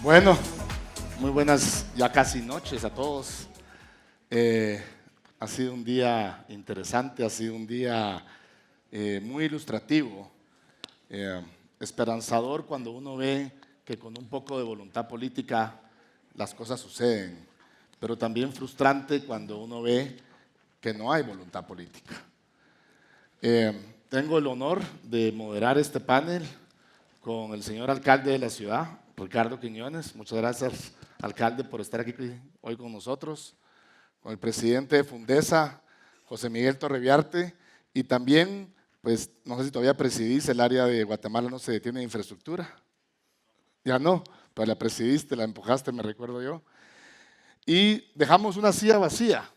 Bueno, muy buenas ya casi noches a todos. Ha sido un día interesante, ha sido un día muy ilustrativo, eh, esperanzador cuando uno ve que con un poco de voluntad política las cosas suceden, pero también frustrante cuando uno ve que no hay voluntad política. Tengo el honor de moderar este panel con el señor alcalde de la ciudad, Ricardo Quiñones. Muchas gracias, alcalde, por estar aquí hoy con nosotros. Con el presidente de Fundesa, José Miguel Torreviarte, y también, pues, no sé si todavía presidís el área de Guatemala no se detiene de infraestructura. Ya no, pero la presidiste, la empujaste, me recuerdo yo. Y dejamos una silla vacía.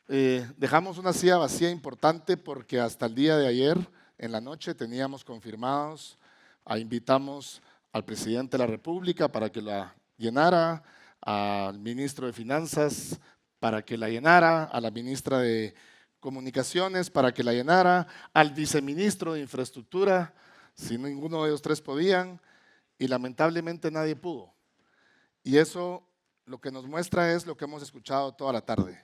Dejamos una silla vacía importante porque hasta el día de ayer, en la noche, teníamos confirmados, invitamos al presidente de la República para que la llenara, al ministro de Finanzas para que la llenara, a la ministra de Comunicaciones para que la llenara, al viceministro de Infraestructura, si ninguno de ellos tres podían, y lamentablemente nadie pudo. Y eso lo que nos muestra es lo que hemos escuchado toda la tarde: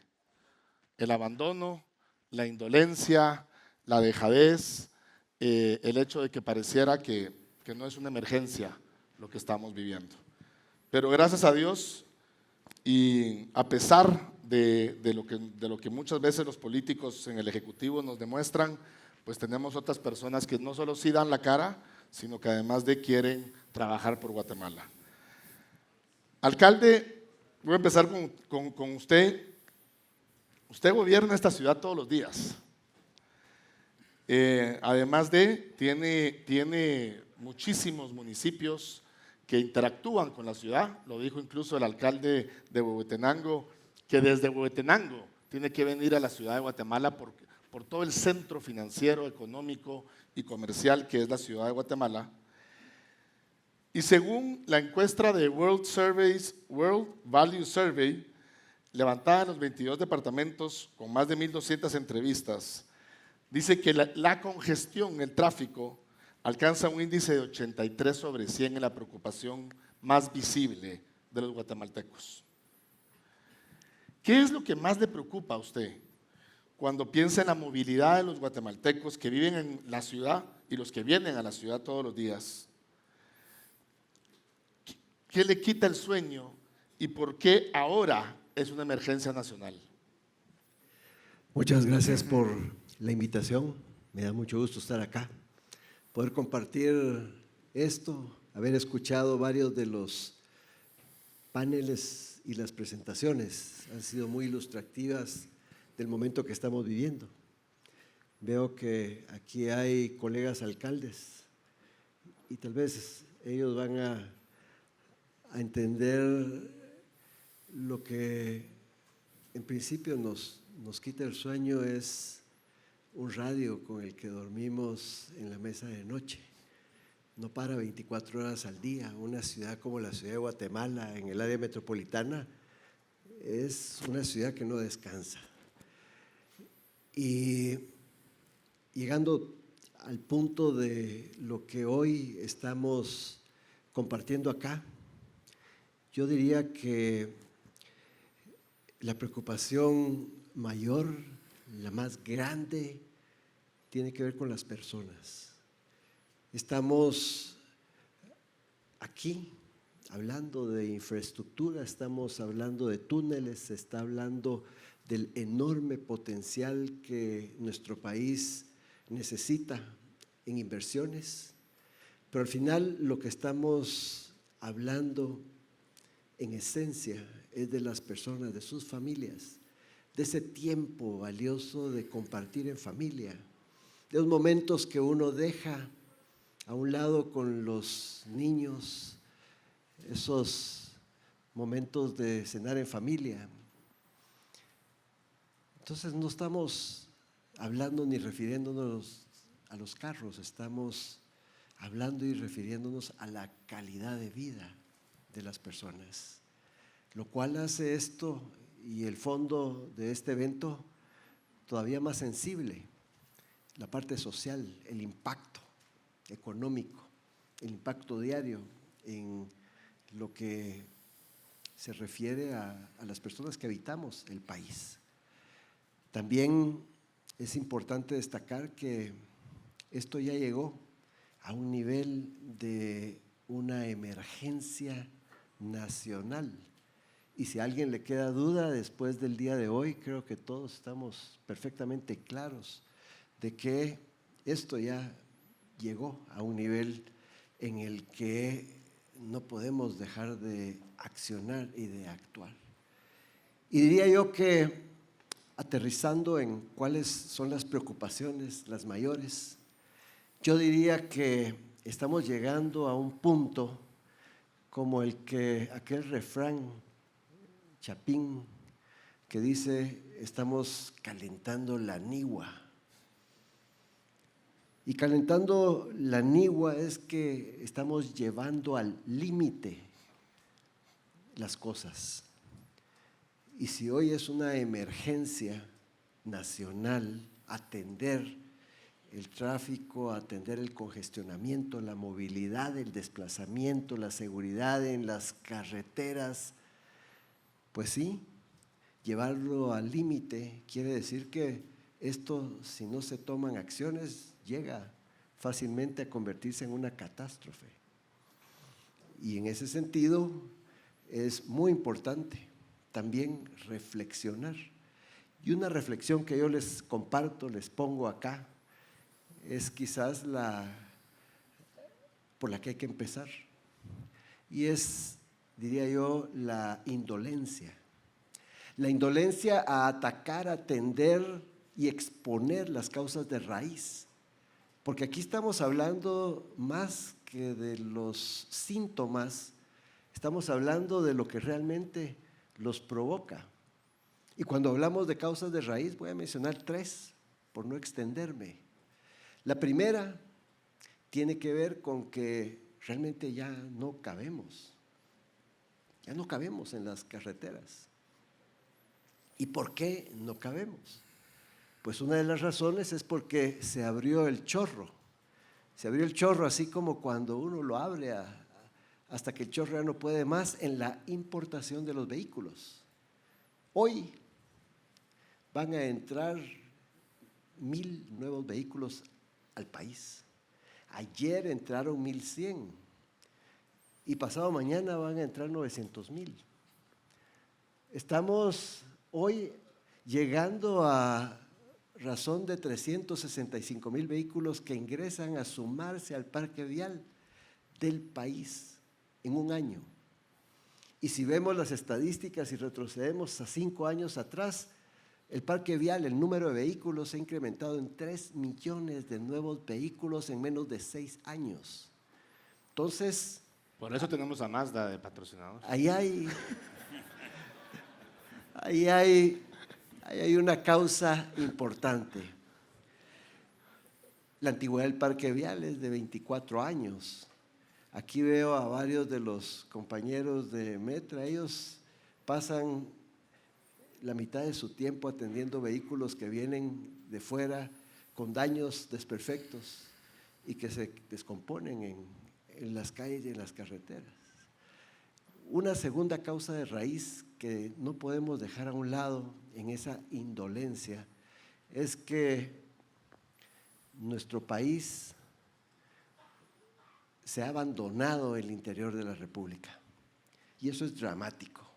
el abandono, la indolencia, la dejadez, el hecho de que pareciera que no es una emergencia lo que estamos viviendo. Pero gracias a Dios, y a pesar de lo que muchas veces los políticos en el Ejecutivo nos demuestran, pues tenemos otras personas que no solo sí dan la cara, sino que además quieren trabajar por Guatemala. Alcalde, voy a empezar con usted. Usted gobierna esta ciudad todos los días. Además tiene muchísimos municipios que interactúan con la ciudad. Lo dijo incluso el alcalde de Huehuetenango, que desde Huehuetenango tiene que venir a la ciudad de Guatemala por todo el centro financiero, económico y comercial que es la ciudad de Guatemala. Y según la encuesta de World Value Survey, levantada en los 22 departamentos con más de 1,200 entrevistas, dice que la congestión, el tráfico, alcanza un índice de 83/100 en la preocupación más visible de los guatemaltecos. ¿Qué es lo que más le preocupa a usted cuando piensa en la movilidad de los guatemaltecos que viven en la ciudad y los que vienen a la ciudad todos los días? ¿Qué le quita el sueño y por qué ahora es una emergencia nacional? Muchas gracias por la invitación. Me da mucho gusto estar acá, poder compartir esto, haber escuchado varios de los paneles y las presentaciones. Han sido muy ilustrativas del momento que estamos viviendo. Veo que aquí hay colegas alcaldes y tal vez ellos van a entender lo que en principio nos quita el sueño es un radio con el que dormimos en la mesa de noche. No para 24 horas al día. Una ciudad como la ciudad de Guatemala, en el área metropolitana, es una ciudad que no descansa. Y llegando al punto de lo que hoy estamos compartiendo acá, yo diría que la preocupación mayor, la más grande, tiene que ver con las personas. Estamos aquí hablando de infraestructura, estamos hablando de túneles, se está hablando del enorme potencial que nuestro país necesita en inversiones, pero al final lo que estamos hablando en esencia es de las personas, de sus familias, de ese tiempo valioso de compartir en familia, de los momentos que uno deja a un lado con los niños, esos momentos de cenar en familia. Entonces no estamos hablando ni refiriéndonos a los carros, estamos hablando y refiriéndonos a la calidad de vida de las personas, lo cual hace esto y el fondo de este evento todavía más sensible: la parte social, el impacto económico, el impacto diario en lo que se refiere a las personas que habitamos el país. También es importante destacar que esto ya llegó a un nivel de una emergencia nacional. Y si a alguien le queda duda después del día de hoy, creo que todos estamos perfectamente claros de que esto ya llegó a un nivel en el que no podemos dejar de accionar y de actuar. Y diría yo que, aterrizando en cuáles son las preocupaciones, las mayores, yo diría que estamos llegando a un punto como aquel refrán chapín que dice: estamos calentando la nigua. Y calentando la nigua es que estamos llevando al límite las cosas. Y si hoy es una emergencia nacional atender el tráfico, atender el congestionamiento, la movilidad, el desplazamiento, la seguridad en las carreteras, pues sí, llevarlo al límite quiere decir que esto, si no se toman acciones, llega fácilmente a convertirse en una catástrofe. Y en ese sentido es muy importante también reflexionar. Y una reflexión que yo les comparto, les pongo acá, es quizás por la que hay que empezar. Y es, diría yo, la indolencia. La indolencia a atacar, atender y exponer las causas de raíz. Porque aquí estamos hablando más que de los síntomas, estamos hablando de lo que realmente los provoca. Y cuando hablamos de causas de raíz, voy a mencionar 3, por no extenderme. La primera tiene que ver con que realmente ya no cabemos en las carreteras. ¿Y por qué no cabemos? Pues una de las razones es porque se abrió el chorro. Se abrió el chorro así como cuando uno lo abre hasta que el chorro ya no puede más en la importación de los vehículos. Hoy van a entrar 1,000 nuevos vehículos al país. Ayer entraron 1,100 y pasado mañana van a entrar 900,000. Estamos hoy llegando a razón de 365,000 vehículos que ingresan a sumarse al parque vial del país en un año. Y si vemos las estadísticas y retrocedemos a 5 años atrás, el parque vial, el número de vehículos se ha incrementado en 3 millones de nuevos vehículos en menos de 6 años. Entonces, por eso tenemos a Mazda de patrocinador. ahí hay una causa importante. La antigüedad del parque vial es de 24 años. Aquí veo a varios de los compañeros de Metra, ellos pasan la mitad de su tiempo atendiendo vehículos que vienen de fuera con daños desperfectos y que se descomponen en las calles y en las carreteras. Una segunda causa de raíz que no podemos dejar a un lado en esa indolencia es que nuestro país se ha abandonado el interior de la República y eso es dramático.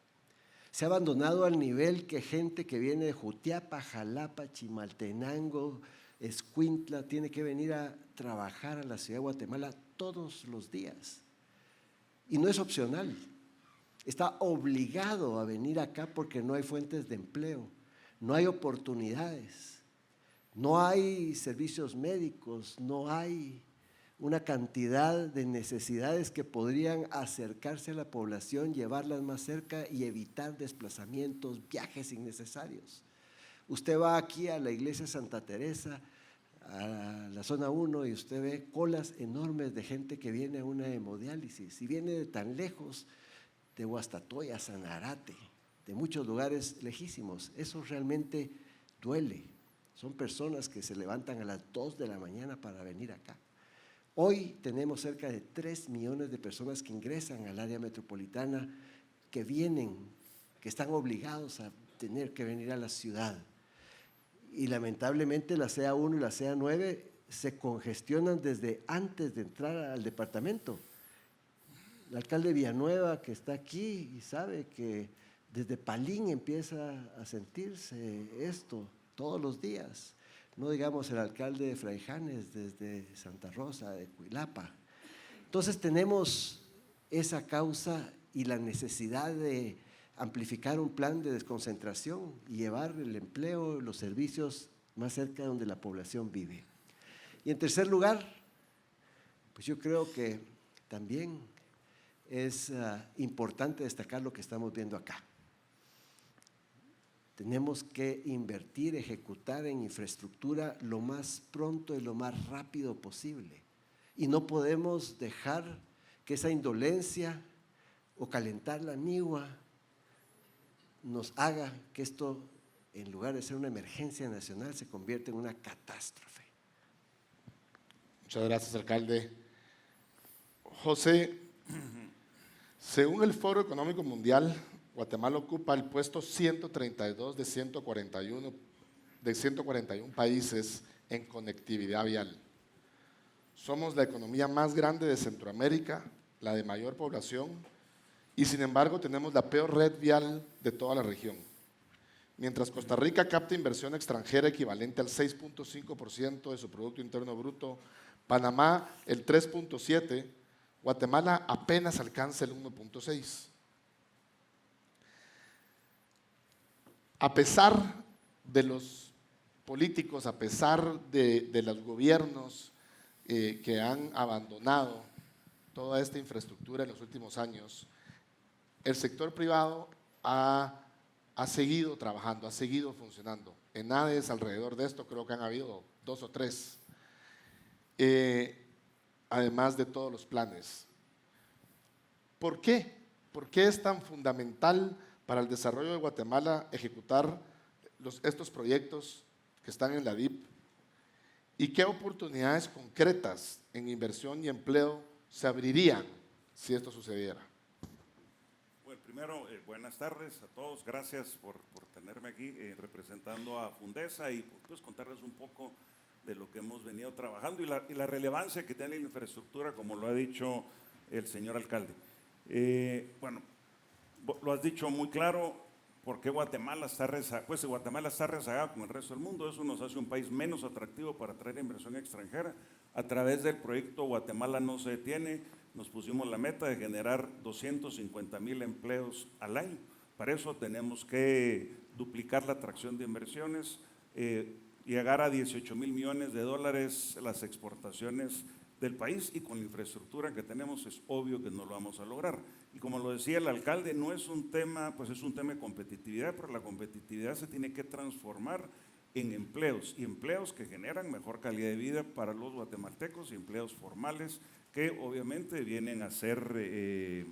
Se ha abandonado al nivel que gente que viene de Jutiapa, Jalapa, Chimaltenango, Escuintla, tiene que venir a trabajar a la ciudad de Guatemala todos los días. Y no es opcional, está obligado a venir acá porque no hay fuentes de empleo, no hay oportunidades, no hay servicios médicos, no hay una cantidad de necesidades que podrían acercarse a la población, llevarlas más cerca y evitar desplazamientos, viajes innecesarios. Usted va aquí a la iglesia Santa Teresa, a la zona 1, y usted ve colas enormes de gente que viene a una hemodiálisis y viene de tan lejos, de Guastatoya, Sanarate, de muchos lugares lejísimos. Eso realmente duele. Son personas que se levantan a las 2 de la mañana para venir acá. Hoy tenemos cerca de 3 millones de personas que ingresan al área metropolitana, que vienen, que están obligados a tener que venir a la ciudad. Y lamentablemente la CA1 y la CA9 se congestionan desde antes de entrar al departamento. El alcalde Villanueva, que está aquí y sabe que desde Palín empieza a sentirse esto todos los días. No digamos el alcalde de Fraijanes desde Santa Rosa, de Cuilapa. Entonces tenemos esa causa y la necesidad de amplificar un plan de desconcentración y llevar el empleo, los servicios más cerca de donde la población vive. Y en tercer lugar, pues yo creo que también es importante destacar lo que estamos viendo acá. Tenemos que invertir, ejecutar en infraestructura lo más pronto y lo más rápido posible. Y no podemos dejar que esa indolencia o calentar la nigua nos haga que esto, en lugar de ser una emergencia nacional, se convierta en una catástrofe. Muchas gracias, alcalde. José, según el Foro Económico Mundial, Guatemala ocupa el puesto 132 de 141 países en conectividad vial. Somos la economía más grande de Centroamérica, la de mayor población, y sin embargo tenemos la peor red vial de toda la región. Mientras Costa Rica capta inversión extranjera equivalente al 6.5% de su Producto Interno Bruto, Panamá el 3.7%, Guatemala apenas alcanza el 1.6%. A pesar de los políticos, a pesar de los gobiernos que han abandonado toda esta infraestructura en los últimos años, el sector privado ha seguido trabajando, ha seguido funcionando. En ADES, alrededor de esto, creo que han habido 2 o 3, además de todos los planes. ¿Por qué? ¿Por qué es tan fundamental para el desarrollo de Guatemala ejecutar estos proyectos que están en la DIP? ¿Y qué oportunidades concretas en inversión y empleo se abrirían si esto sucediera? Bueno, primero, buenas tardes a todos. Gracias por tenerme aquí representando a Fundesa y pues contarles un poco de lo que hemos venido trabajando y la relevancia que tiene la infraestructura, como lo ha dicho el señor alcalde. Bueno, lo has dicho muy claro, porque Guatemala está rezagado con el resto del mundo. Eso nos hace un país menos atractivo para atraer inversión extranjera. A través del proyecto Guatemala no se detiene, nos pusimos la meta de generar 250,000 empleos al año. Para eso tenemos que duplicar la atracción de inversiones, llegar a 18,000 millones de dólares las exportaciones del país, y con la infraestructura que tenemos es obvio que no lo vamos a lograr. Y como lo decía el alcalde, no es un tema, pues es un tema de competitividad, pero la competitividad se tiene que transformar en empleos, y empleos que generan mejor calidad de vida para los guatemaltecos, y empleos formales que obviamente vienen a ser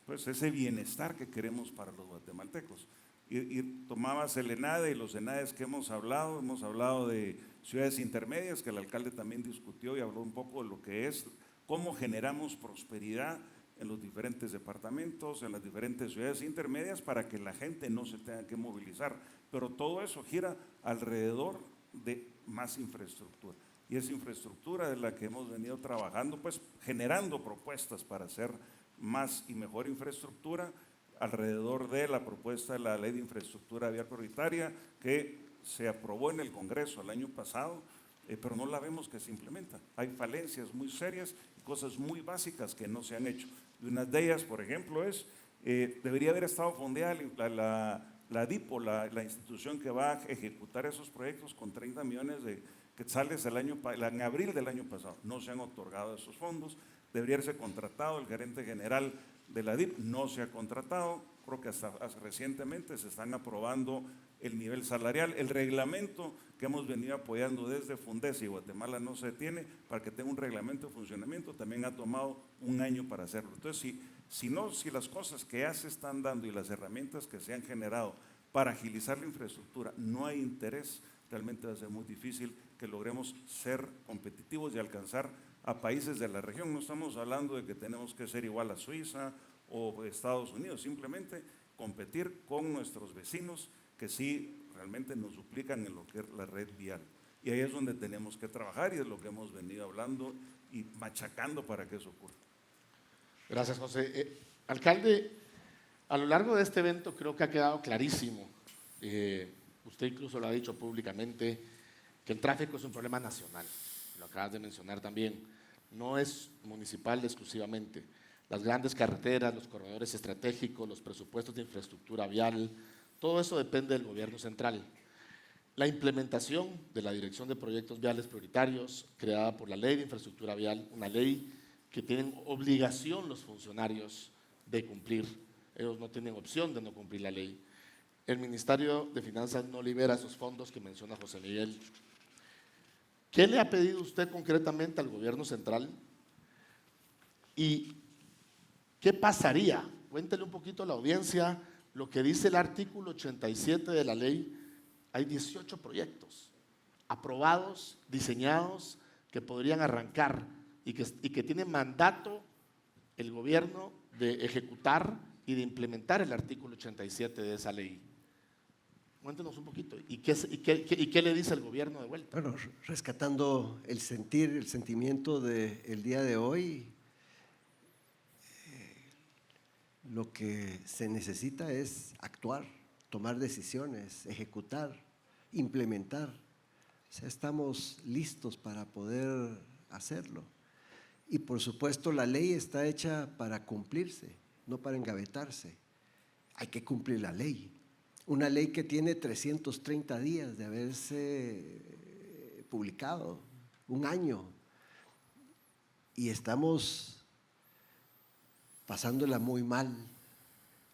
pues ese bienestar que queremos para los guatemaltecos. Y tomabas el ENADE y los ENADES que hemos hablado de ciudades intermedias, que el alcalde también discutió y habló un poco de lo que es, cómo generamos prosperidad en los diferentes departamentos, en las diferentes ciudades intermedias, para que la gente no se tenga que movilizar. Pero todo eso gira alrededor de más infraestructura. Y esa infraestructura es la que hemos venido trabajando, pues generando propuestas para hacer más y mejor infraestructura alrededor de la propuesta de la Ley de Infraestructura Vial Prioritaria, que se aprobó en el Congreso el año pasado, pero no la vemos que se implementa. Hay falencias muy serias y cosas muy básicas que no se han hecho. Y una de ellas, por ejemplo, debería haber estado fondeada la DIPO, la institución que va a ejecutar esos proyectos, con 30 millones de quetzales en abril del año pasado. No se han otorgado esos fondos. Debería haberse contratado el gerente general de la DIP, no se ha contratado. Creo que hasta recientemente se están aprobando el nivel salarial. El reglamento que hemos venido apoyando desde Fundesa y Guatemala no se detiene para que tenga un reglamento de funcionamiento, también ha tomado un año para hacerlo. Entonces, si las cosas que ya se están dando y las herramientas que se han generado para agilizar la infraestructura no hay interés, realmente va a ser muy difícil que logremos ser competitivos y alcanzar a países de la región. No estamos hablando de que tenemos que ser igual a Suiza o Estados Unidos, simplemente competir con nuestros vecinos que sí realmente nos duplican en lo que es la red vial. Y ahí es donde tenemos que trabajar y es lo que hemos venido hablando y machacando para que eso ocurra. Gracias, José. Alcalde, a lo largo de este evento creo que ha quedado clarísimo, usted incluso lo ha dicho públicamente, que el tráfico es un problema nacional, lo acabas de mencionar también, no es municipal exclusivamente. Las grandes carreteras, los corredores estratégicos, los presupuestos de infraestructura vial, todo eso depende del gobierno central. La implementación de la Dirección de Proyectos Viales Prioritarios, creada por la Ley de Infraestructura Vial, una ley que tienen obligación los funcionarios de cumplir, ellos no tienen opción de no cumplir la ley. El Ministerio de Finanzas no libera esos fondos que menciona José Miguel. ¿Qué le ha pedido usted concretamente al gobierno central? ¿Y qué pasaría? Cuéntele un poquito a la audiencia lo que dice el artículo 87 de la ley. Hay 18 proyectos aprobados, diseñados, que podrían arrancar y que tiene mandato el gobierno de ejecutar y de implementar el artículo 87 de esa ley. Cuéntenos un poquito. ¿Y qué le dice el gobierno de vuelta? Bueno, rescatando el sentir, el sentimiento del día de hoy, lo que se necesita es actuar, tomar decisiones, ejecutar, implementar. O sea, estamos listos para poder hacerlo. Y por supuesto la ley está hecha para cumplirse, no para engavetarse. Hay que cumplir la ley. Una ley que tiene 330 días de haberse publicado, un año. Y estamos pasándola muy mal,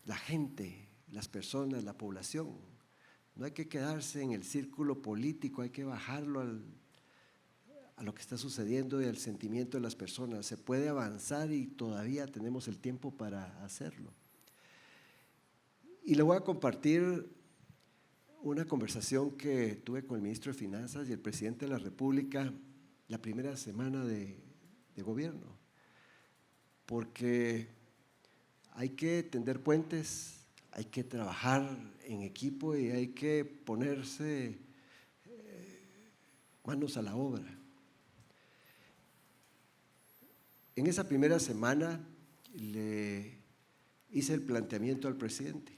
la gente, las personas, la población. No hay que quedarse en el círculo político, hay que bajarlo a lo que está sucediendo y al sentimiento de las personas. Se puede avanzar y todavía tenemos el tiempo para hacerlo. Y le voy a compartir una conversación que tuve con el ministro de Finanzas y el presidente de la República la primera semana de gobierno, porque hay que tender puentes, hay que trabajar en equipo y hay que ponerse manos a la obra. En esa primera semana le hice el planteamiento al presidente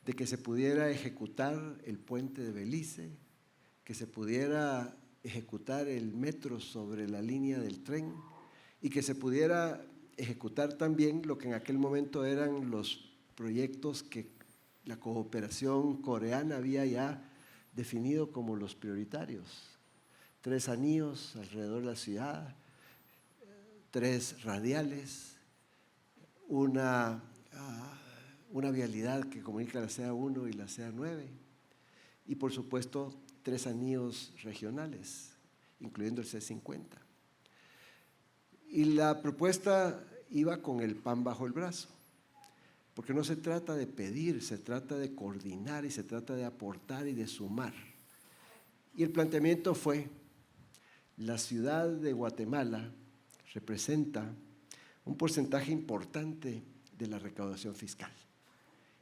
de que se pudiera ejecutar el puente de Belice, que se pudiera ejecutar el metro sobre la línea del tren y que se pudiera ejecutar también lo que en aquel momento eran los proyectos que la cooperación coreana había ya definido como los prioritarios. 3 anillos alrededor de la ciudad, 3 radiales, una vialidad que comunica la CEA 1 y la CEA 9 y por supuesto 3 anillos regionales, incluyendo el C50. Y la propuesta iba con el pan bajo el brazo, porque no se trata de pedir, se trata de coordinar y se trata de aportar y de sumar. Y el planteamiento fue: la ciudad de Guatemala representa un porcentaje importante de la recaudación fiscal.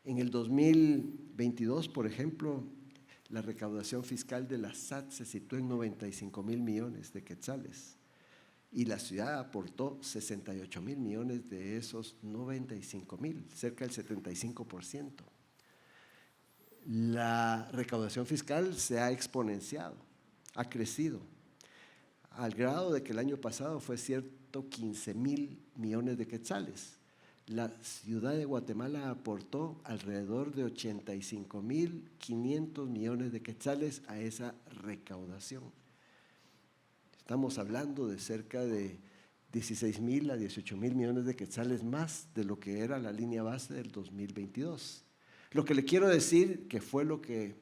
En el 2022, por ejemplo, la recaudación fiscal de la SAT se situó en 95,000 millones de quetzales y la ciudad aportó 68,000 millones de esos 95,000, cerca del 75%. La recaudación fiscal se ha exponenciado, ha crecido, al grado de que el año pasado fue 115,000 millones de quetzales. La ciudad de Guatemala aportó alrededor de 85,500 millones de quetzales a esa recaudación. Estamos hablando de cerca de 16,000 a 18,000 millones de quetzales más de lo que era la línea base del 2022. Lo que le quiero decir, que fue lo que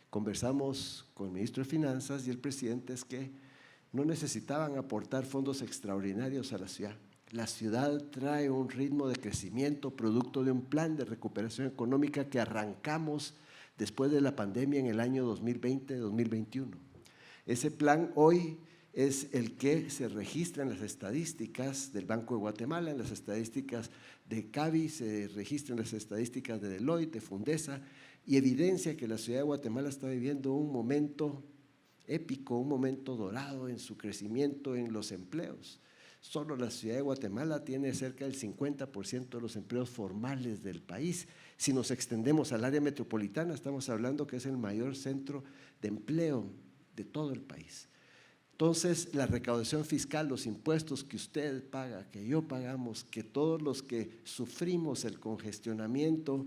conversamos con el ministro de Finanzas y el presidente, es que no necesitaban aportar fondos extraordinarios a la ciudad. La ciudad trae un ritmo de crecimiento producto de un plan de recuperación económica que arrancamos después de la pandemia en el año 2020-2021. Ese plan hoy es el que se registra en las estadísticas del Banco de Guatemala, en las estadísticas de CABI, se registran las estadísticas de Deloitte, de Fundesa, y evidencia que la ciudad de Guatemala está viviendo un momento épico, un momento dorado en su crecimiento en los empleos. Solo la ciudad de Guatemala tiene cerca del 50% de los empleos formales del país. Si nos extendemos al área metropolitana, estamos hablando que es el mayor centro de empleo de todo el país. Entonces, la recaudación fiscal, los impuestos que usted paga, que yo pagamos, que todos los que sufrimos el congestionamiento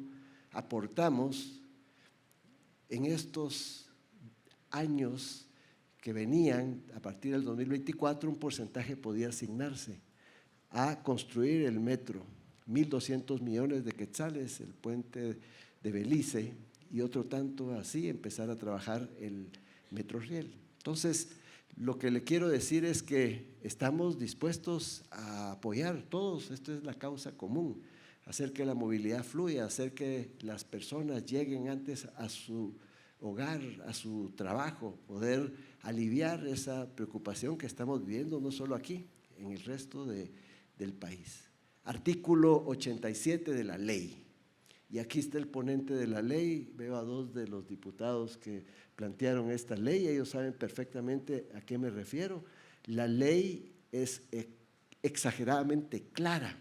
aportamos, en estos años que venían, a partir del 2024, un porcentaje podía asignarse a construir el metro, 1.200 millones de quetzales, el puente de Belice, y otro tanto así empezar a trabajar el Metroriel. Entonces, lo que le quiero decir es que estamos dispuestos a apoyar todos, esto es la causa común, hacer que la movilidad fluya, hacer que las personas lleguen antes a su hogar, a su trabajo, poder aliviar esa preocupación que estamos viviendo no solo aquí, en el resto del país. Artículo 87 de la ley. Y aquí está el ponente de la ley, veo a dos de los diputados que plantearon esta ley, ellos saben perfectamente a qué me refiero. La ley es exageradamente clara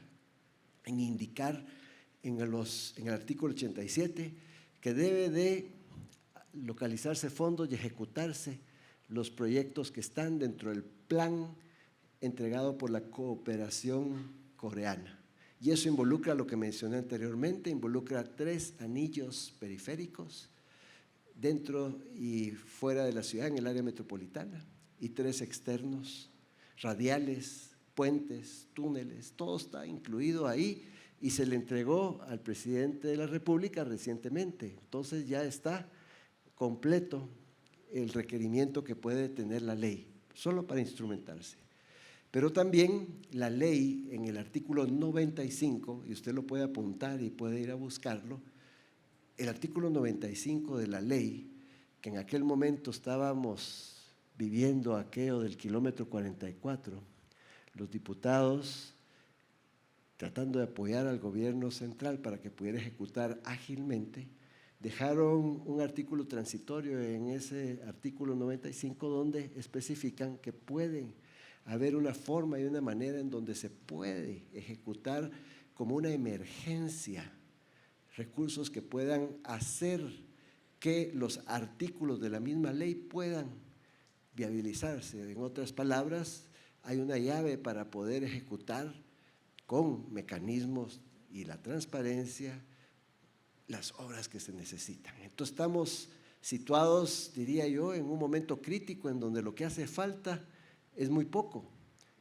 en indicar en el artículo 87 que debe de localizarse fondos y ejecutarse los proyectos que están dentro del plan entregado por la cooperación coreana. Y eso involucra lo que mencioné anteriormente, involucra 3 anillos periféricos dentro y fuera de la ciudad, en el área metropolitana, y 3 externos, radiales, puentes, túneles, todo está incluido ahí y se le entregó al presidente de la República recientemente. Entonces ya está completo el requerimiento que puede tener la ley, solo para instrumentarse. Pero también la ley en el artículo 95, y usted lo puede apuntar y puede ir a buscarlo, el artículo 95 de la ley, que en aquel momento estábamos viviendo aquello del kilómetro 44, los diputados tratando de apoyar al gobierno central para que pudiera ejecutar ágilmente, dejaron un artículo transitorio en ese artículo 95 donde especifican que pueden haber una forma y una manera en donde se puede ejecutar como una emergencia recursos que puedan hacer que los artículos de la misma ley puedan viabilizarse. En otras palabras, hay una llave para poder ejecutar con mecanismos y la transparencia las obras que se necesitan. Entonces estamos situados, diría yo, en un momento crítico en donde lo que hace falta es muy poco,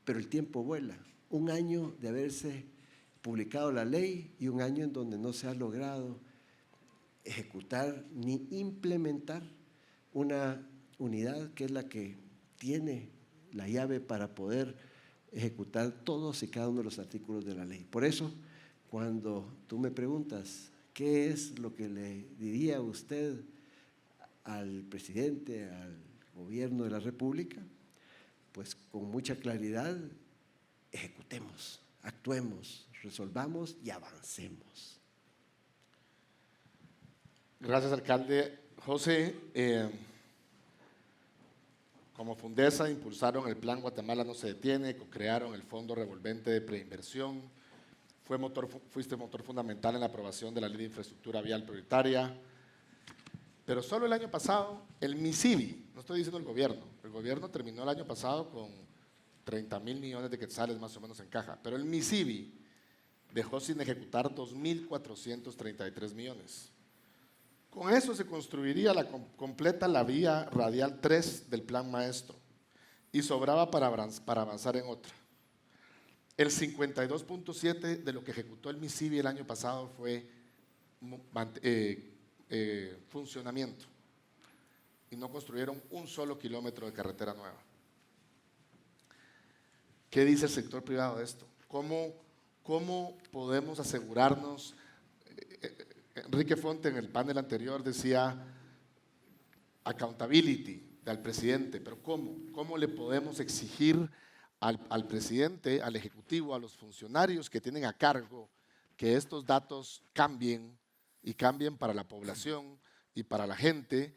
pero el tiempo vuela. 1 año de haberse publicado la ley y 1 año en donde no se ha logrado ejecutar ni implementar una unidad que es la que tiene la llave para poder ejecutar todos y cada uno de los artículos de la ley. Por eso, cuando tú me preguntas qué es lo que le diría usted al presidente, al gobierno de la República, pues con mucha claridad, ejecutemos, actuemos, resolvamos y avancemos. Gracias, alcalde. José, como Fundesa impulsaron el plan Guatemala no se detiene, crearon el Fondo Revolvente de Preinversión, fuiste motor fundamental en la aprobación de la Ley de Infraestructura Vial Prioritaria, pero solo el año pasado el MISIBI, no estoy diciendo el gobierno terminó el año pasado con 30.000 millones de quetzales más o menos en caja, pero el MISIBI dejó sin ejecutar 2.433 millones. Con eso se construiría completa la vía radial 3 del plan maestro y sobraba para avanzar en otra. El 52.7% de lo que ejecutó el MISIBI el año pasado fue funcionamiento y no construyeron un solo kilómetro de carretera nueva. ¿Qué dice el sector privado de esto? ¿Cómo podemos asegurarnos? Enrique Fonte en el panel anterior decía accountability, al presidente, pero ¿cómo? ¿Cómo le podemos exigir al presidente, al ejecutivo, a los funcionarios que tienen a cargo que estos datos cambien y cambien para la población y para la gente,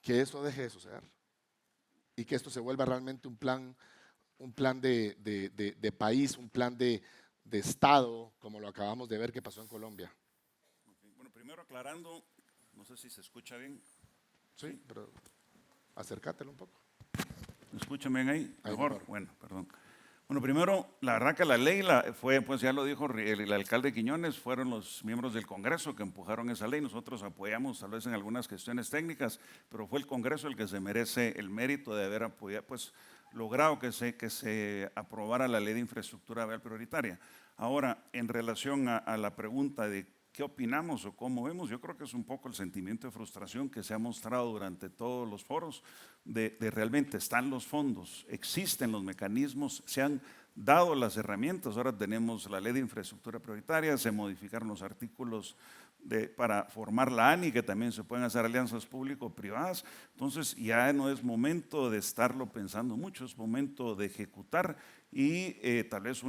que eso deje de suceder y que esto se vuelva realmente un plan de país, un plan de Estado, como lo acabamos de ver que pasó en Colombia? Bueno, primero aclarando, no sé si se escucha bien. Sí, pero acércatelo un poco. ¿Me escuchan bien ahí? Ahí ¿Mejor? mejor. Bueno, perdón. Bueno, primero, la verdad que la ley fue, pues ya lo dijo el alcalde Quiñones, fueron los miembros del Congreso que empujaron esa ley. Nosotros apoyamos tal vez en algunas cuestiones técnicas, pero fue el Congreso el que se merece el mérito de haber apoyado, pues logrado que se aprobara la ley de infraestructura vial prioritaria. Ahora, en relación a la pregunta de qué opinamos o cómo vemos, yo creo que es un poco el sentimiento de frustración que se ha mostrado durante todos los foros de realmente están los fondos, existen los mecanismos, se han dado las herramientas. Ahora tenemos la ley de infraestructura prioritaria, se modificaron los artículos para formar la ANI, que también se pueden hacer alianzas público-privadas. Entonces ya no es momento de estarlo pensando mucho, es momento de ejecutar y tal vez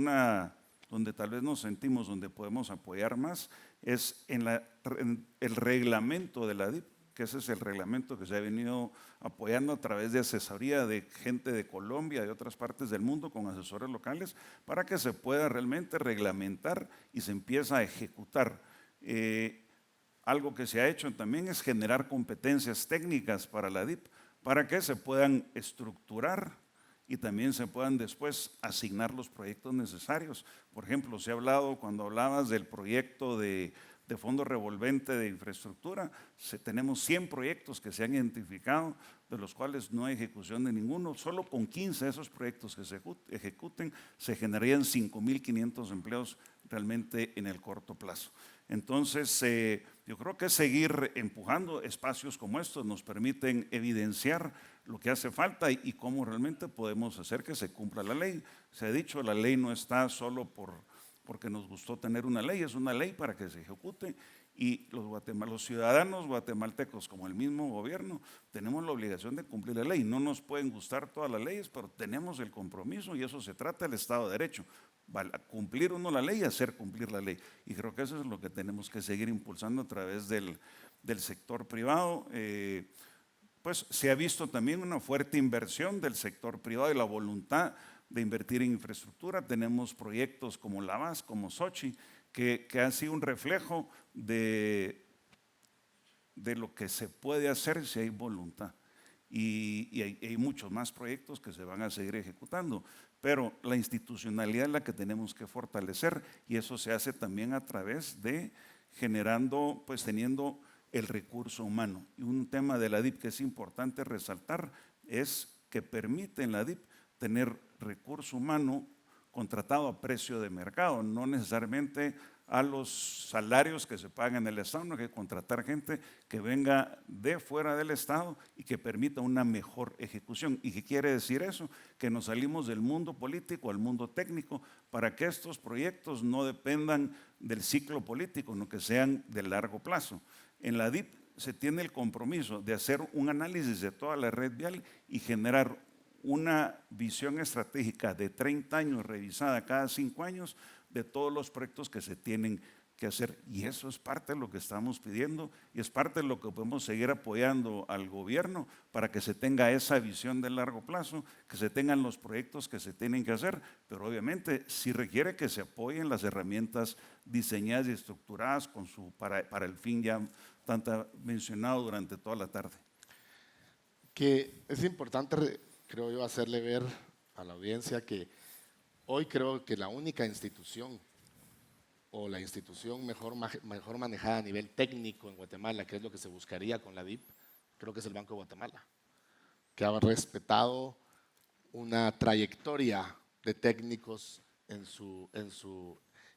donde tal vez nos sentimos, donde podemos apoyar más, es en el reglamento de la DIP, que ese es el reglamento que se ha venido apoyando a través de asesoría de gente de Colombia, de otras partes del mundo, con asesores locales, para que se pueda realmente reglamentar y se empiece a ejecutar. Algo que se ha hecho también es generar competencias técnicas para la DIP, para que se puedan estructurar y también se puedan después asignar los proyectos necesarios. Por ejemplo, se ha hablado, cuando hablabas del proyecto de fondo revolvente de infraestructura, tenemos 100 proyectos que se han identificado, de los cuales no hay ejecución de ninguno. Solo con 15 de esos proyectos que se ejecuten, se generarían 5.500 empleos realmente en el corto plazo. Entonces, yo creo que seguir empujando espacios como estos nos permiten evidenciar lo que hace falta y cómo realmente podemos hacer que se cumpla la ley. Se ha dicho, la ley no está solo porque nos gustó tener una ley, es una ley para que se ejecute y los ciudadanos guatemaltecos, como el mismo gobierno, tenemos la obligación de cumplir la ley. No nos pueden gustar todas las leyes, pero tenemos el compromiso y eso se trata del Estado de Derecho. Cumplir uno la ley y hacer cumplir la ley. Y creo que eso es lo que tenemos que seguir impulsando a través del sector privado. Pues se ha visto también una fuerte inversión del sector privado y la voluntad de invertir en infraestructura. Tenemos proyectos como Lavas, como Sochi, que han sido un reflejo de lo que se puede hacer si hay voluntad. Y hay muchos más proyectos que se van a seguir ejecutando, pero la institucionalidad es la que tenemos que fortalecer y eso se hace también a través de generando, pues teniendo el recurso humano. Y un tema de la DIP que es importante resaltar es que permite en la DIP tener recurso humano contratado a precio de mercado, no necesariamente a los salarios que se pagan en el Estado, no hay que contratar gente que venga de fuera del Estado y que permita una mejor ejecución. ¿Y qué quiere decir eso? Que nos salimos del mundo político al mundo técnico para que estos proyectos no dependan del ciclo político, sino que sean de largo plazo. En la DIP se tiene el compromiso de hacer un análisis de toda la red vial y generar una visión estratégica de 30 años revisada cada 5 años de todos los proyectos que se tienen que hacer. Y eso es parte de lo que estamos pidiendo y es parte de lo que podemos seguir apoyando al gobierno para que se tenga esa visión de largo plazo, que se tengan los proyectos que se tienen que hacer, pero obviamente sí requiere que se apoyen las herramientas diseñadas y estructuradas para el fin ya tanto mencionado durante toda la tarde. Que es importante, creo yo, hacerle ver a la audiencia que hoy creo que la única institución o la institución mejor manejada a nivel técnico en Guatemala, que es lo que se buscaría con la DIP, creo que es el Banco de Guatemala, que ha respetado una trayectoria de técnicos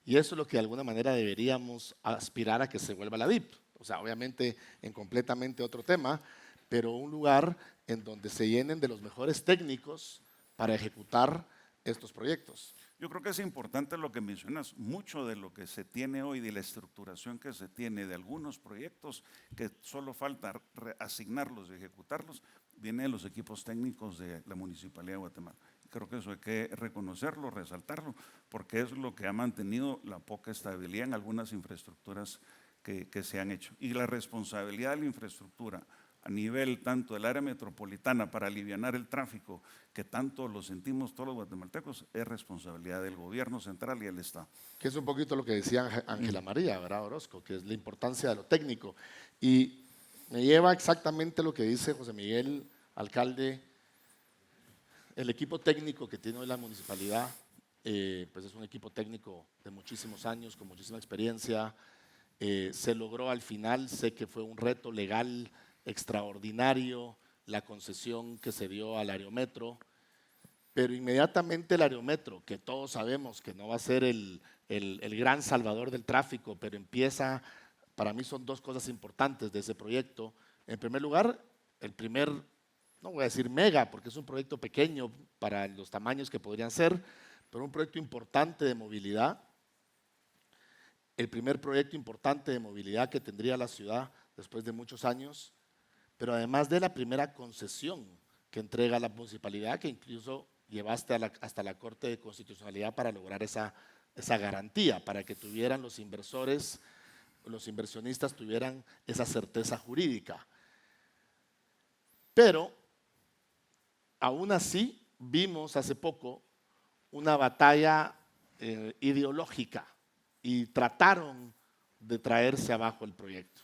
y eso es lo que de alguna manera deberíamos aspirar a que se vuelva la DIP. O sea, obviamente en completamente otro tema, pero un lugar en donde se llenen de los mejores técnicos para ejecutar estos proyectos. Yo creo que es importante lo que mencionas. Mucho de lo que se tiene hoy, de la estructuración que se tiene de algunos proyectos, que solo falta asignarlos y ejecutarlos, viene de los equipos técnicos de la Municipalidad de Guatemala. Creo que eso hay que reconocerlo, resaltarlo, porque es lo que ha mantenido la poca estabilidad en algunas infraestructuras que se han hecho. Y la responsabilidad de la infraestructura a nivel tanto del área metropolitana para alivianar el tráfico, que tanto lo sentimos todos los guatemaltecos, es responsabilidad del gobierno central y del Estado. Que es un poquito lo que decía Ángela María, ¿verdad, Orozco? Que es la importancia de lo técnico. Y me lleva exactamente lo que dice José Miguel, alcalde. El equipo técnico que tiene hoy la municipalidad, pues es un equipo técnico de muchísimos años, con muchísima experiencia. Se logró al final, sé que fue un reto legal extraordinario la concesión que se dio al Aerometro, pero inmediatamente el Aerometro, que todos sabemos que no va a ser el gran salvador del tráfico, pero empieza, para mí son dos cosas importantes de ese proyecto. En primer lugar, el primer, no voy a decir mega, porque es un proyecto pequeño para los tamaños que podrían ser, pero un proyecto importante de movilidad, el primer proyecto importante de movilidad que tendría la ciudad después de muchos años, pero además de la primera concesión que entrega la municipalidad, que incluso llevaste hasta la Corte de Constitucionalidad para lograr esa garantía, para que tuvieran los inversores, los inversionistas tuvieran esa certeza jurídica. Pero, aún así, vimos hace poco una batalla ideológica y trataron de traerse abajo el proyecto.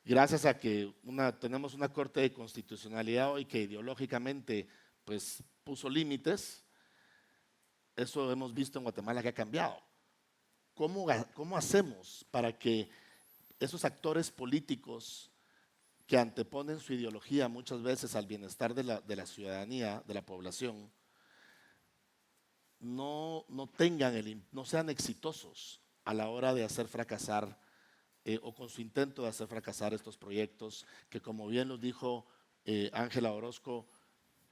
Gracias a que tenemos una Corte de Constitucionalidad hoy que ideológicamente pues, puso límites, eso hemos visto en Guatemala que ha cambiado. ¿Cómo hacemos para que esos actores políticos que anteponen su ideología muchas veces al bienestar de la ciudadanía, de la población, no sean exitosos a la hora de hacer fracasar o con su intento de hacer fracasar estos proyectos que, como bien nos dijo Ángela Orozco,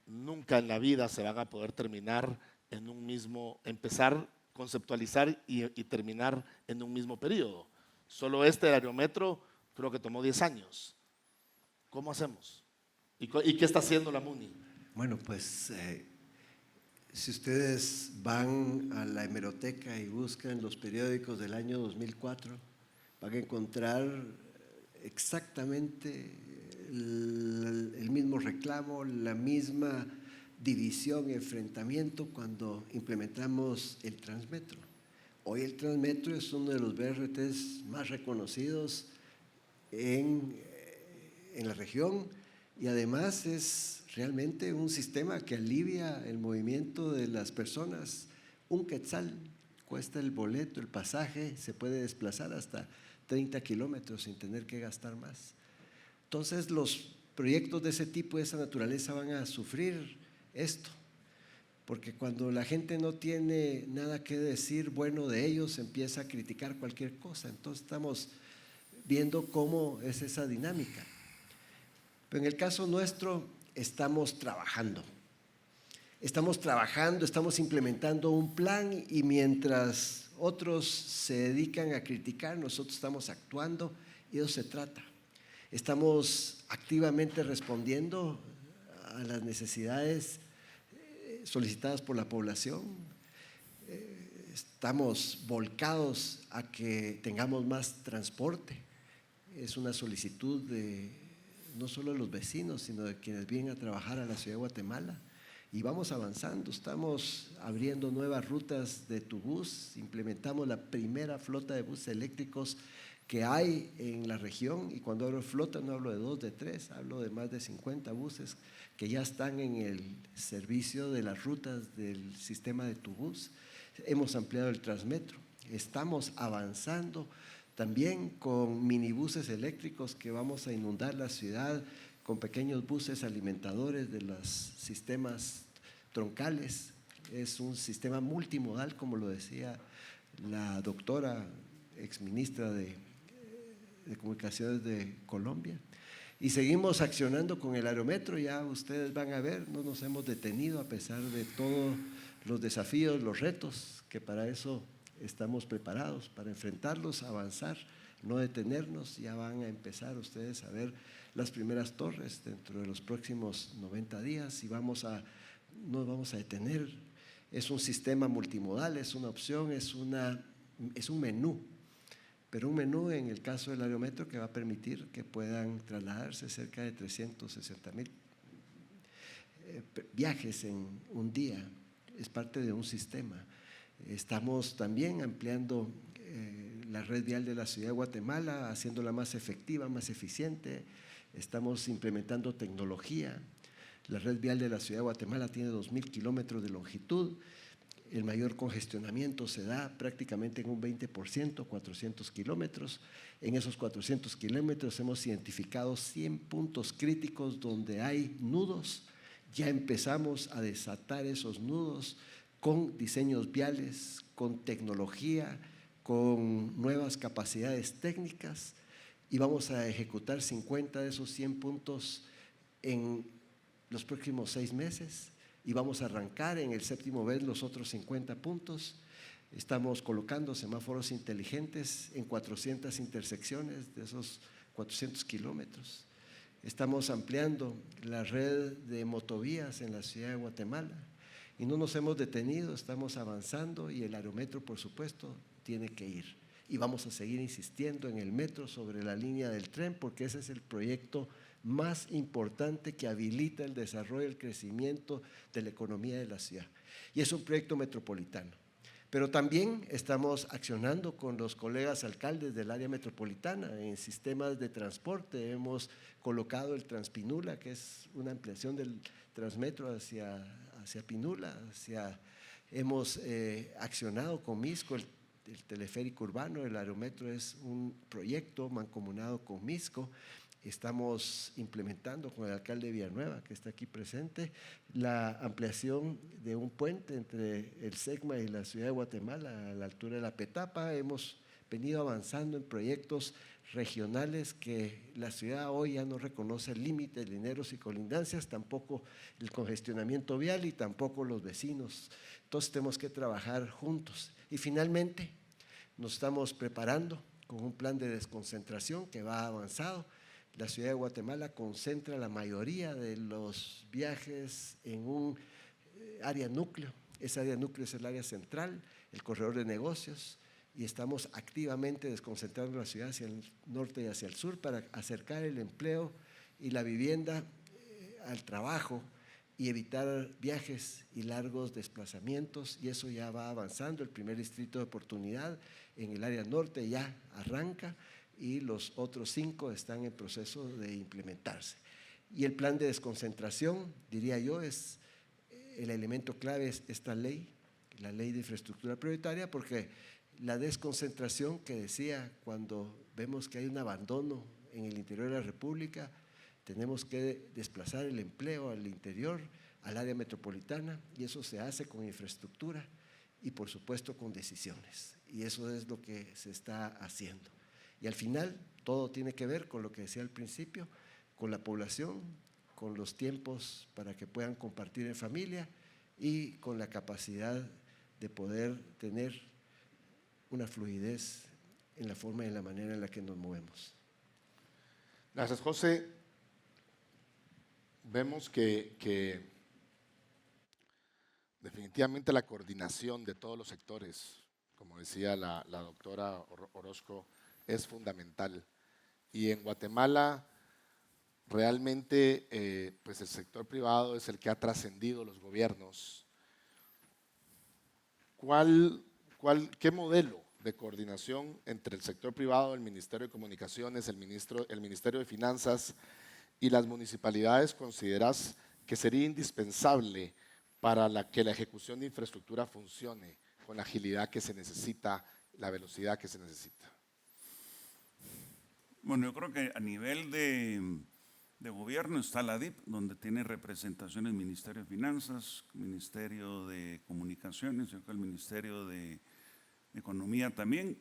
nunca en la vida se van a poder terminar en un mismo, empezar, conceptualizar y terminar en un mismo periodo. Solo este Aerometro creo que tomó 10 años. ¿Cómo hacemos? ¿Y qué está haciendo la MUNI? Bueno, pues si ustedes van a la hemeroteca y buscan los periódicos del año 2004, van a encontrar exactamente el mismo reclamo, la misma división y enfrentamiento cuando implementamos el Transmetro. Hoy el Transmetro es uno de los BRTs más reconocidos en la región y además es realmente un sistema que alivia el movimiento de las personas. Un quetzal cuesta el boleto, el pasaje, se puede desplazar hasta 30 kilómetros sin tener que gastar más. Entonces los proyectos de ese tipo, de esa naturaleza, van a sufrir esto, porque cuando la gente no tiene nada que decir bueno de ellos, empieza a criticar cualquier cosa. Entonces estamos viendo cómo es esa dinámica. Pero en el caso nuestro estamos trabajando, estamos implementando un plan y mientras otros se dedican a criticar, nosotros estamos actuando y de eso se trata. Estamos activamente respondiendo a las necesidades solicitadas por la población. Estamos volcados a que tengamos más transporte. Es una solicitud de no solo de los vecinos, sino de quienes vienen a trabajar a la ciudad de Guatemala. Y vamos avanzando, estamos abriendo nuevas rutas de Tubús, implementamos la primera flota de buses eléctricos que hay en la región, y cuando hablo de flota no hablo de 2, de 3, hablo de más de 50 buses que ya están en el servicio de las rutas del sistema de Tubús. Hemos ampliado el Transmetro, estamos avanzando también con minibuses eléctricos que vamos a inundar la ciudad con pequeños buses alimentadores de los sistemas troncales. Es un sistema multimodal, como lo decía la doctora exministra de Comunicaciones de Colombia. Y seguimos accionando con el Aerometro, ya ustedes van a ver, no nos hemos detenido a pesar de todo los desafíos, los retos, que para eso estamos preparados, para enfrentarlos, avanzar, no detenernos. Ya van a empezar ustedes a ver las primeras torres dentro de los próximos 90 días y no nos vamos a detener. Es un sistema multimodal, es una opción, es un menú, pero un menú en el caso del Aerometro que va a permitir que puedan trasladarse cerca de 360,000 viajes en un día. Es parte de un sistema. Estamos también ampliando la red vial de la ciudad de Guatemala, haciéndola más efectiva, más eficiente. Estamos implementando tecnología. La red vial de la ciudad de Guatemala tiene 2,000 kilómetros de longitud. El mayor congestionamiento se da prácticamente en un 20%, 400 kilómetros. En esos 400 kilómetros hemos identificado 100 puntos críticos donde hay nudos. Ya empezamos a desatar esos nudos con diseños viales, con tecnología, con nuevas capacidades técnicas, y vamos a ejecutar 50 de esos 100 puntos en los próximos 6 meses y vamos a arrancar en el séptimo mes los otros 50 puntos. Estamos colocando semáforos inteligentes en 400 intersecciones de esos 400 kilómetros. Estamos ampliando la red de motovías en la ciudad de Guatemala y no nos hemos detenido, estamos avanzando y el Aerometro, por supuesto, tiene que ir. Y vamos a seguir insistiendo en el metro sobre la línea del tren porque ese es el proyecto más importante que habilita el desarrollo y el crecimiento de la economía de la ciudad. Y es un proyecto metropolitano. Pero también estamos accionando con los colegas alcaldes del área metropolitana en sistemas de transporte. Hemos colocado el Transpinula, que es una ampliación del Transmetro hacia Pinula. Hemos accionado con Misco el teleférico urbano. El Aerometro es un proyecto mancomunado con Misco. Estamos implementando con el alcalde de Villanueva, que está aquí presente, la ampliación de un puente entre el SEGMA y la ciudad de Guatemala a la altura de la Petapa. Hemos venido avanzando en proyectos regionales que la ciudad hoy ya no reconoce límites, lineros y colindancias, tampoco el congestionamiento vial y tampoco los vecinos. Entonces tenemos que trabajar juntos. Y finalmente nos estamos preparando con un plan de desconcentración que va avanzado. La ciudad de Guatemala concentra la mayoría de los viajes en un área núcleo. Esa área núcleo es el área central, el corredor de negocios, y estamos activamente desconcentrando la ciudad hacia el norte y hacia el sur para acercar el empleo y la vivienda al trabajo y evitar viajes y largos desplazamientos, y eso ya va avanzando. El primer distrito de oportunidad en el área norte ya arranca y los otros 5 están en proceso de implementarse. Y el plan de desconcentración, diría yo, es el elemento clave, es esta ley, la ley de infraestructura prioritaria, porque la desconcentración que decía, cuando vemos que hay un abandono en el interior de la República, tenemos que desplazar el empleo al interior, al área metropolitana, y eso se hace con infraestructura y por supuesto con decisiones, y eso es lo que se está haciendo. Y al final todo tiene que ver con lo que decía al principio, con la población, con los tiempos para que puedan compartir en familia y con la capacidad de poder tener una fluidez en la forma y en la manera en la que nos movemos. Gracias, José. Vemos que definitivamente la coordinación de todos los sectores, como decía la doctora Orozco, es fundamental. Y en Guatemala realmente pues el sector privado es el que ha trascendido los gobiernos. ¿Qué modelo de coordinación entre el sector privado, el Ministerio de Comunicaciones, el Ministerio de Finanzas y las municipalidades consideras que sería indispensable para que la ejecución de infraestructura funcione con la agilidad que se necesita, la velocidad que se necesita? Bueno, yo creo que a nivel de gobierno está la DIP, donde tiene representación el Ministerio de Finanzas, Ministerio de Comunicaciones, yo creo el Ministerio de Economía también,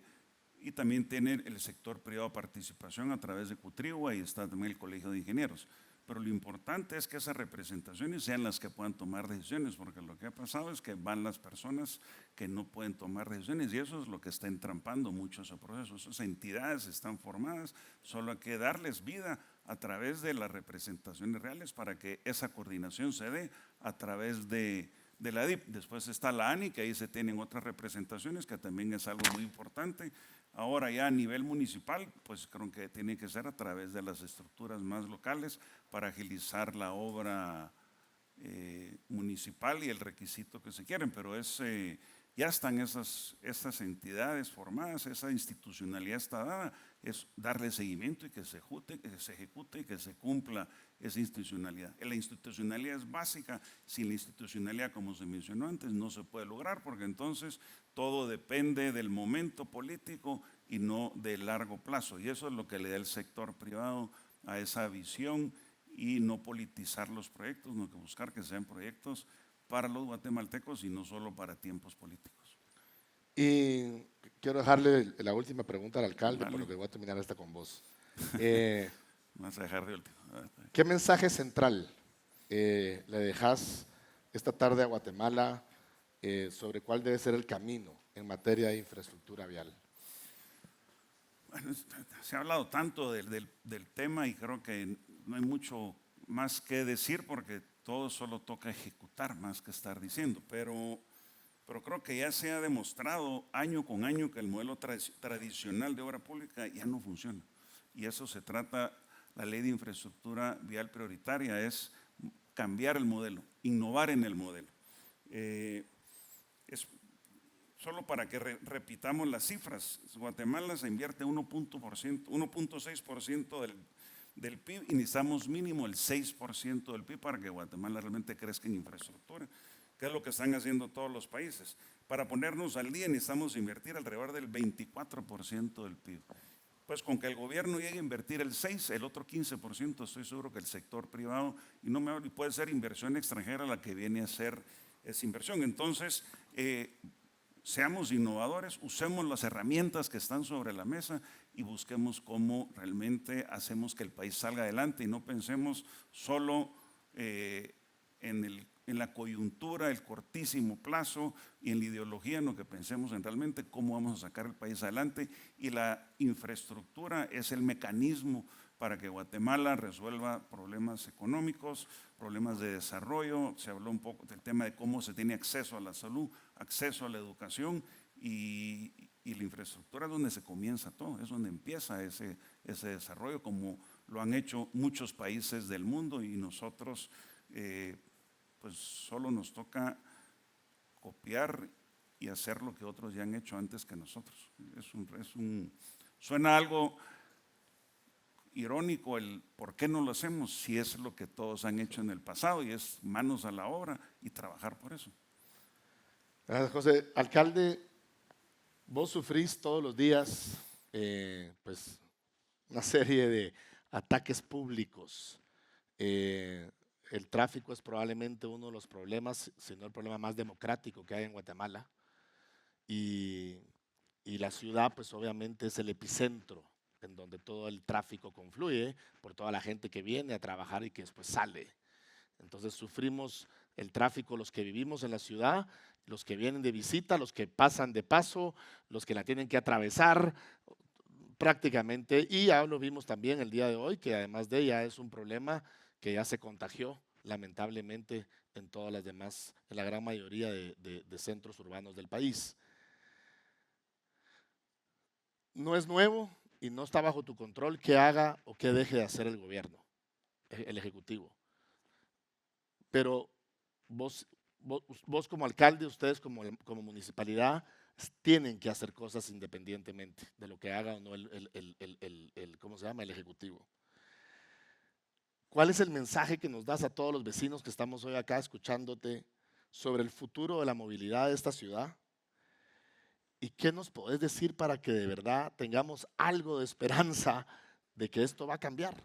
y también tiene el sector privado de participación a través de Cutrigua y está también el Colegio de Ingenieros. pero lo importante es que esas representaciones sean las que puedan tomar decisiones, porque lo que ha pasado es que van las personas que no pueden tomar decisiones y eso es lo que está entrampando mucho ese proceso. Esas entidades están formadas, solo hay que darles vida a través de las representaciones reales para que esa coordinación se dé a través de la DIP. Después está la ANI, que ahí se tienen otras representaciones, que también es algo muy importante. Ahora ya a nivel municipal, pues creo que tiene que ser a través de las estructuras más locales para agilizar la obra municipal y el requisito que se quieren, pero ya están esas entidades formadas, esa institucionalidad está dada, es darle seguimiento y que se ejecute y que se cumpla esa institucionalidad. La institucionalidad es básica, sin la institucionalidad, como se mencionó antes, no se puede lograr, porque entonces todo depende del momento político y no de largo plazo, y eso es lo que le da el sector privado a esa visión y no politizar los proyectos, sino que buscar que sean proyectos para los guatemaltecos y no solo para tiempos políticos. Y quiero dejarle la última pregunta al alcalde, Dale. por lo que voy a terminar esta con vos. Vas a dejar de último. ¿Qué mensaje central le dejas esta tarde a Guatemala sobre cuál debe ser el camino en materia de infraestructura vial? Bueno, se ha hablado tanto del tema y creo que no hay mucho más que decir porque todo solo toca ejecutar más que estar diciendo, pero creo que ya se ha demostrado año con año que el modelo tradicional de obra pública ya no funciona. Y eso se trata, la ley de infraestructura vial prioritaria es cambiar el modelo, innovar en el modelo. Solo para que repitamos las cifras, Guatemala se invierte 1.6% del PIB y necesitamos mínimo el 6% del PIB para que Guatemala realmente crezca en infraestructura, que es lo que están haciendo todos los países. Para ponernos al día necesitamos invertir alrededor del 24% del PIB. Pues con que el gobierno llegue a invertir el 6%, el otro 15%, estoy seguro que el sector privado, y no me hablo, y puede ser inversión extranjera la que viene a ser esa inversión. Entonces, seamos innovadores, usemos las herramientas que están sobre la mesa y busquemos cómo realmente hacemos que el país salga adelante y no pensemos solo en la coyuntura, el cortísimo plazo y en la ideología, en lo que pensemos en realmente cómo vamos a sacar el país adelante, y la infraestructura es el mecanismo para que Guatemala resuelva problemas económicos, problemas de desarrollo. Se habló un poco del tema de cómo se tiene acceso a la salud, acceso a la educación, y la infraestructura es donde se comienza todo, es donde empieza ese desarrollo, como lo han hecho muchos países del mundo, y nosotros pues solo nos toca copiar y hacer lo que otros ya han hecho antes que nosotros. Suena algo irónico el por qué no lo hacemos si es lo que todos han hecho en el pasado, y es manos a la obra y trabajar por eso. Gracias, José. Alcalde, vos sufrís todos los días pues una serie de ataques públicos. El tráfico es probablemente uno de los problemas, si no el problema más democrático que hay en Guatemala, y la ciudad pues obviamente es el epicentro en donde todo el tráfico confluye por toda la gente que viene a trabajar y que después sale. Entonces sufrimos el tráfico los que vivimos en la ciudad, los que vienen de visita, los que pasan de paso, los que la tienen que atravesar prácticamente, y ya lo vimos también el día de hoy, que además de ella es un problema que ya se contagió lamentablemente en todas las demás, en la gran mayoría de centros urbanos del país. No es nuevo y no está bajo tu control qué haga o qué deje de hacer el gobierno, el ejecutivo. Pero vos como alcalde, ustedes como municipalidad, tienen que hacer cosas independientemente de lo que haga o no ¿cómo se llama? El ejecutivo. ¿Cuál es el mensaje que nos das a todos los vecinos que estamos hoy acá escuchándote sobre el futuro de la movilidad de esta ciudad? ¿Y qué nos podés decir para que de verdad tengamos algo de esperanza de que esto va a cambiar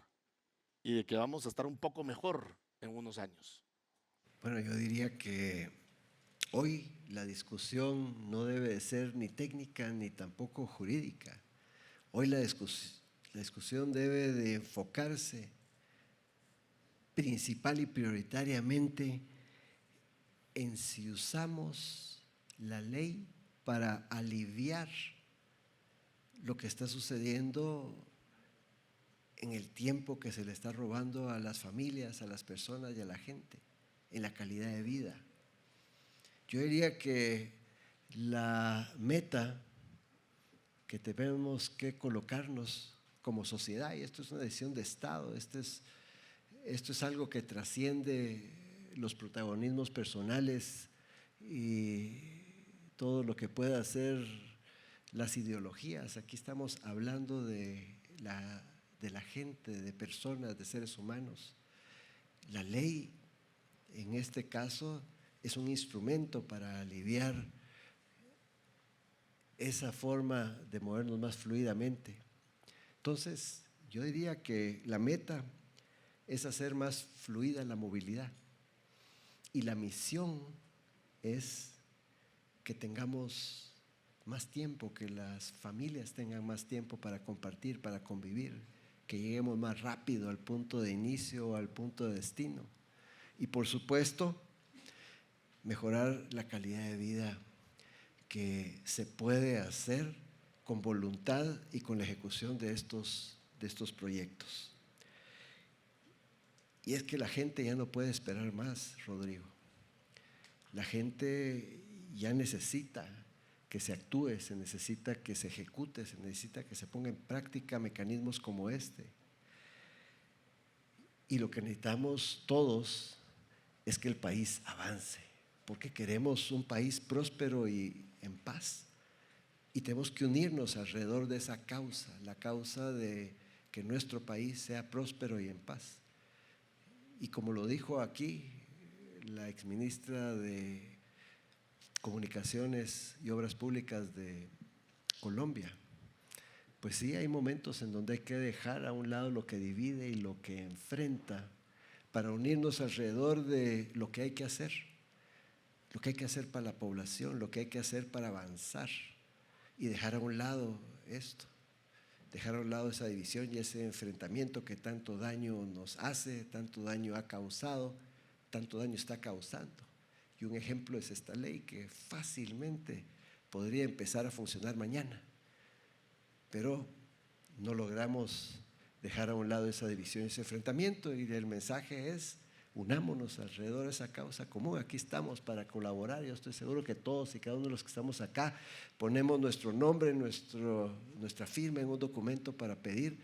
y de que vamos a estar un poco mejor en unos años? Bueno, yo diría que hoy la discusión no debe de ser ni técnica ni tampoco jurídica. Hoy la discusión debe de enfocarse principal y prioritariamente en si usamos la ley para aliviar lo que está sucediendo en el tiempo que se le está robando a las familias, a las personas y a la gente, en la calidad de vida. Yo diría que la meta que tenemos que colocarnos como sociedad, y esto es una decisión de Estado, esto es algo que trasciende los protagonismos personales y todo lo que pueda hacer las ideologías. Aquí estamos hablando de la gente, de personas, de seres humanos. La ley, en este caso, es un instrumento para aliviar esa forma de movernos más fluidamente. Entonces, yo diría que la meta es hacer más fluida la movilidad y la misión es que tengamos más tiempo, que las familias tengan más tiempo para compartir, para convivir, que lleguemos más rápido al punto de inicio o al punto de destino. Y por supuesto, mejorar la calidad de vida que se puede hacer con voluntad y con la ejecución de estos proyectos. Y es que la gente ya no puede esperar más, Rodrigo. La gente ya necesita que se actúe, se necesita que se ejecute, se necesita que se ponga en práctica mecanismos como este. Y lo que necesitamos todos es que el país avance, porque queremos un país próspero y en paz. Y tenemos que unirnos alrededor de esa causa, la causa de que nuestro país sea próspero y en paz. Y como lo dijo aquí la exministra de Comunicaciones y Obras Públicas de Colombia, pues sí, hay momentos en donde hay que dejar a un lado lo que divide y lo que enfrenta para unirnos alrededor de lo que hay que hacer para la población, lo que hay que hacer para avanzar y dejar a un lado esto, dejar a un lado esa división y ese enfrentamiento que tanto daño nos hace, tanto daño ha causado, tanto daño está causando. Y un ejemplo es esta ley que fácilmente podría empezar a funcionar mañana, pero no logramos dejar a un lado esa división, ese enfrentamiento, y el mensaje es: unámonos alrededor de esa causa común. Aquí estamos para colaborar. Yo estoy seguro que todos y cada uno de los que estamos acá ponemos nuestro nombre, nuestra firma en un documento para pedir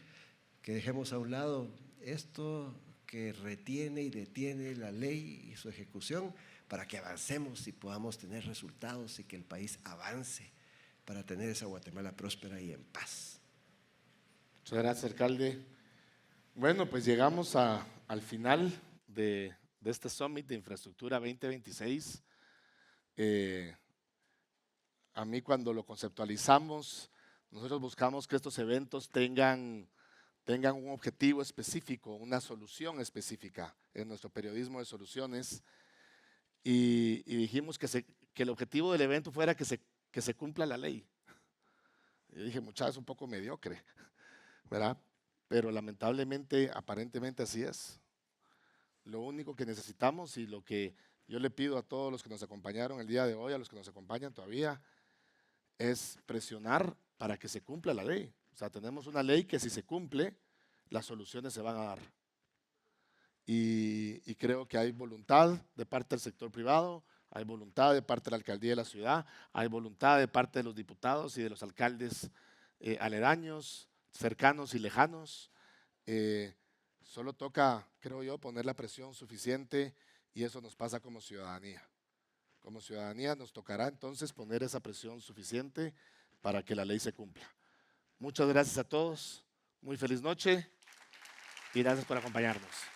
que dejemos a un lado esto que retiene y detiene la ley y su ejecución, para que avancemos y podamos tener resultados y que el país avance para tener esa Guatemala próspera y en paz. Muchas gracias, alcalde. Bueno, pues llegamos al final de este Summit de Infraestructura 2026. A mí, cuando lo conceptualizamos, nosotros buscamos que estos eventos tengan un objetivo específico, una solución específica en nuestro periodismo de soluciones, y dijimos que el objetivo del evento fuera que se cumpla la ley. Yo dije, muchachos, un poco mediocre, ¿verdad? Pero lamentablemente, aparentemente así es. Lo único que necesitamos y lo que yo le pido a todos los que nos acompañaron el día de hoy, a los que nos acompañan todavía, es presionar para que se cumpla la ley. O sea, tenemos una ley que si se cumple, las soluciones se van a dar. Y creo que hay voluntad de parte del sector privado, hay voluntad de parte de la alcaldía de la ciudad, hay voluntad de parte de los diputados y de los alcaldes aledaños, cercanos y lejanos. Solo toca, creo yo, poner la presión suficiente, y eso nos pasa como ciudadanía. Como ciudadanía nos tocará entonces poner esa presión suficiente para que la ley se cumpla. Muchas gracias a todos, muy feliz noche y gracias por acompañarnos.